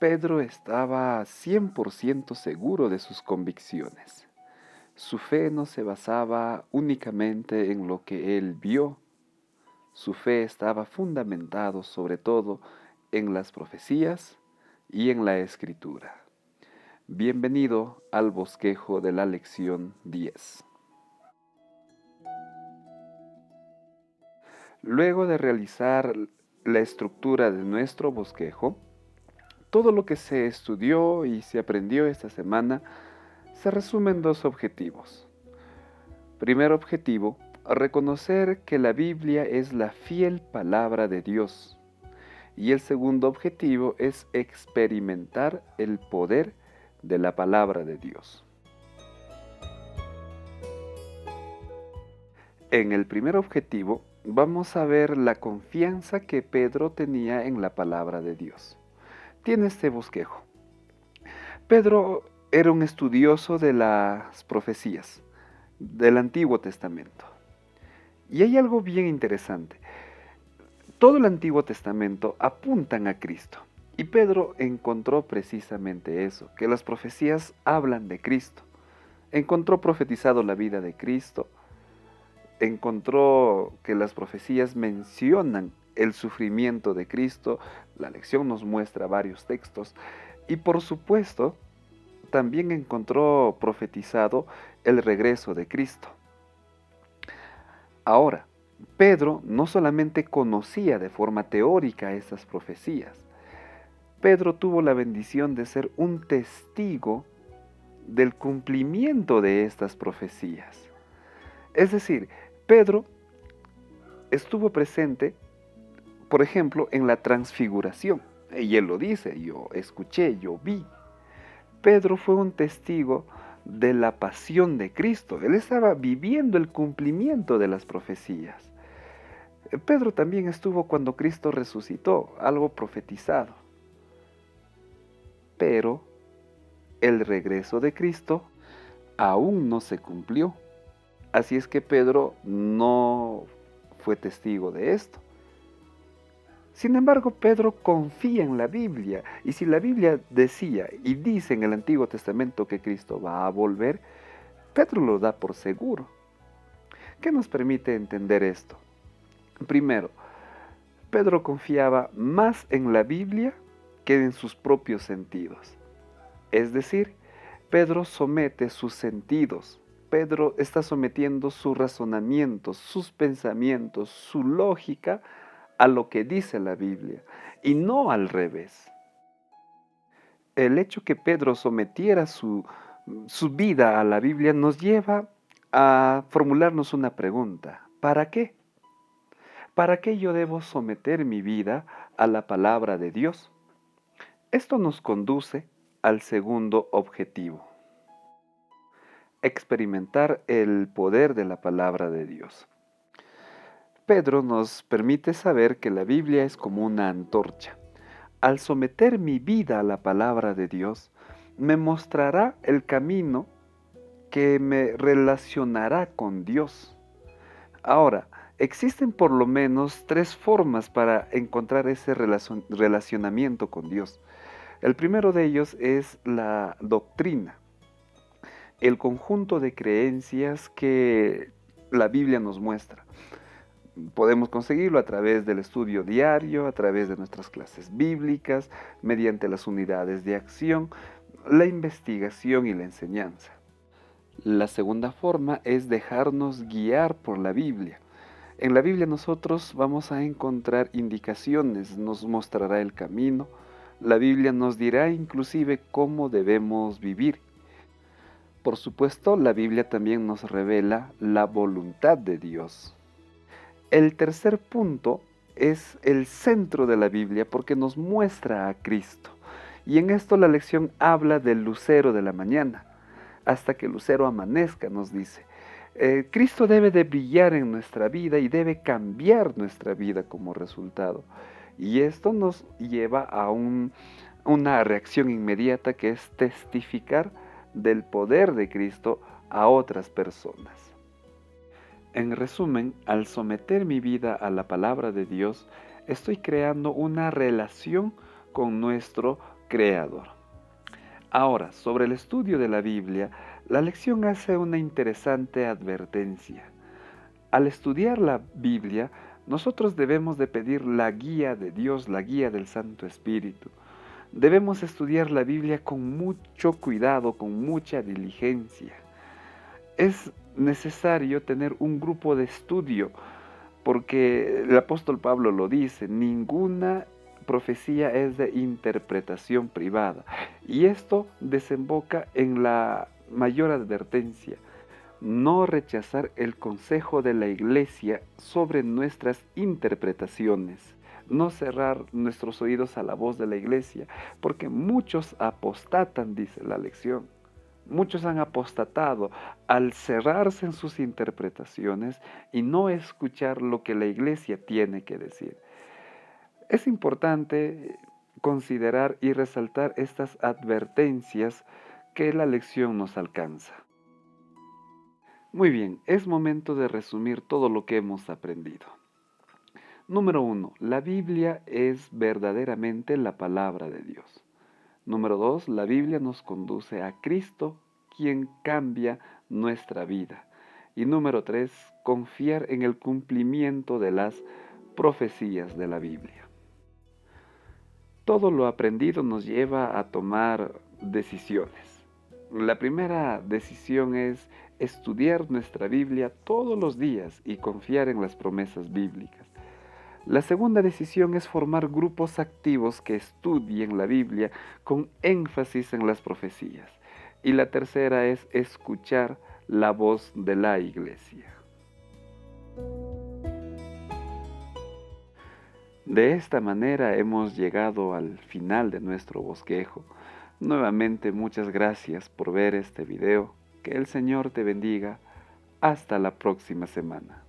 Pedro estaba 100% seguro de sus convicciones. Su fe no se basaba únicamente en lo que él vio. Su fe estaba fundamentado sobre todo en las profecías y en la escritura. Bienvenido al bosquejo de la lección 10. Luego de realizar la estructura de nuestro bosquejo, todo lo que se estudió y se aprendió esta semana se resume en dos objetivos. Primer objetivo, reconocer que la Biblia es la fiel palabra de Dios. Y el segundo objetivo es experimentar el poder de la palabra de Dios. En el primer objetivo vamos a ver la confianza que Pedro tenía en la palabra de Dios. Tiene este bosquejo. Pedro era un estudioso de las profecías del Antiguo Testamento. Y hay algo bien interesante. Todo el Antiguo Testamento apuntan a Cristo. Y Pedro encontró precisamente eso, que las profecías hablan de Cristo. Encontró profetizado la vida de Cristo, encontró que las profecías mencionan el sufrimiento de Cristo, la lección nos muestra varios textos, y por supuesto, también encontró profetizado el regreso de Cristo. Ahora, Pedro no solamente conocía de forma teórica estas profecías, Pedro tuvo la bendición de ser un testigo del cumplimiento de estas profecías. Es decir, Pedro estuvo presente, por ejemplo, en la transfiguración. Y él lo dice, yo escuché, yo vi. Pedro fue un testigo de la pasión de Cristo. Él estaba viviendo el cumplimiento de las profecías. Pedro también estuvo cuando Cristo resucitó, algo profetizado. Pero el regreso de Cristo aún no se cumplió. Así es que Pedro no fue testigo de esto. Sin embargo, Pedro confía en la Biblia, y si la Biblia decía y dice en el Antiguo Testamento que Cristo va a volver, Pedro lo da por seguro. ¿Qué nos permite entender esto? Primero, Pedro confiaba más en la Biblia que en sus propios sentidos. Es decir, Pedro somete sus sentidos. Pedro está sometiendo su razonamiento, sus pensamientos, su lógica a lo que dice la Biblia y no al revés. El hecho que Pedro sometiera su vida a la Biblia nos lleva a formularnos una pregunta. ¿Para qué? ¿Para qué yo debo someter mi vida a la palabra de Dios? Esto nos conduce al segundo objetivo: experimentar el poder de la palabra de Dios. Pedro nos permite saber que la Biblia es como una antorcha. Al someter mi vida a la palabra de Dios, me mostrará el camino que me relacionará con Dios. Ahora, existen por lo menos tres formas para encontrar ese relacionamiento con Dios. El primero de ellos es la doctrina, el conjunto de creencias que la Biblia nos muestra. Podemos conseguirlo a través del estudio diario, a través de nuestras clases bíblicas, mediante las unidades de acción, la investigación y la enseñanza. La segunda forma es dejarnos guiar por la Biblia. En la Biblia nosotros vamos a encontrar indicaciones, nos mostrará el camino. La Biblia nos dirá inclusive cómo debemos vivir. Por supuesto, la Biblia también nos revela la voluntad de Dios. El tercer punto es el centro de la Biblia porque nos muestra a Cristo. Y en esto la lección habla del lucero de la mañana. Hasta que el lucero amanezca, nos dice. Cristo debe de brillar en nuestra vida y debe cambiar nuestra vida como resultado. Y esto nos lleva a una reacción inmediata que es testificar del poder de Cristo a otras personas. En resumen, al someter mi vida a la palabra de Dios, estoy creando una relación con nuestro creador. Ahora, sobre el estudio de la Biblia, la lección hace una interesante advertencia. Al estudiar la Biblia, nosotros debemos de pedir la guía de Dios, la guía del Santo Espíritu. Debemos estudiar la Biblia con mucho cuidado, con mucha diligencia. Es necesario tener un grupo de estudio, porque el apóstol Pablo lo dice, ninguna profecía es de interpretación privada. Y esto desemboca en la mayor advertencia: no rechazar el consejo de la Iglesia sobre nuestras interpretaciones, no cerrar nuestros oídos a la voz de la Iglesia, porque muchos apostatan, dice la lección. Muchos han apostatado al cerrarse en sus interpretaciones y no escuchar lo que la Iglesia tiene que decir. Es importante considerar y resaltar estas advertencias que la lección nos alcanza. Muy bien, es momento de resumir todo lo que hemos aprendido. Número 1. La Biblia es verdaderamente la palabra de Dios. Número 2. La Biblia nos conduce a Cristo, quien cambia nuestra vida. Y número 3. Confiar en el cumplimiento de las profecías de la Biblia. Todo lo aprendido nos lleva a tomar decisiones. La primera decisión es estudiar nuestra Biblia todos los días y confiar en las promesas bíblicas. La segunda decisión es formar grupos activos que estudien la Biblia con énfasis en las profecías. Y la tercera es escuchar la voz de la Iglesia. De esta manera hemos llegado al final de nuestro bosquejo. Nuevamente muchas gracias por ver este video. Que el Señor te bendiga. Hasta la próxima semana.